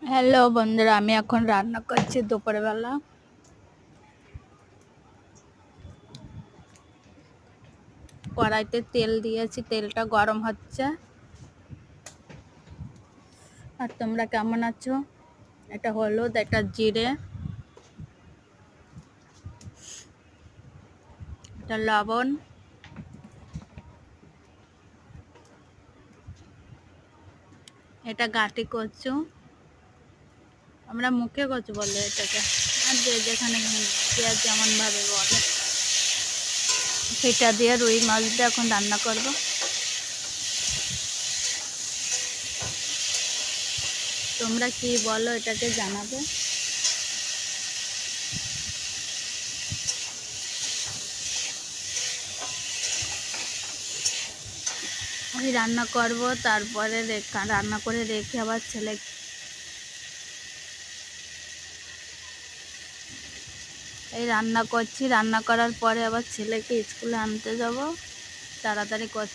Hello বন্ধুরা, আমি এখন রান্না করছি দুপুরবেলা। কড়াইতে তেল দিয়েছি, তেলটা গরম হচ্ছে। আর তোমরা কেমন আছো? এটা হলুদ, এটা জিরে, এটা লবণ, এটা গাটি কচু, আমরা মুখে কচু বলে এটাকে, আর যে যেখানে যে যেমন ভাবে বলে। সেটা দিয়ে রুই মাছ দিয়ে এখন রান্না করব। তোমরা কি বলো এটাকে জানাবে। আমি রান্না করব, তারপরে রান্না করে রেখে আবার ছেলে এই রান্না করছি। রান্না করার পরে আবার ছেলেকে স্কুলে আনতে যাব, তাড়াতাড়ি করছি।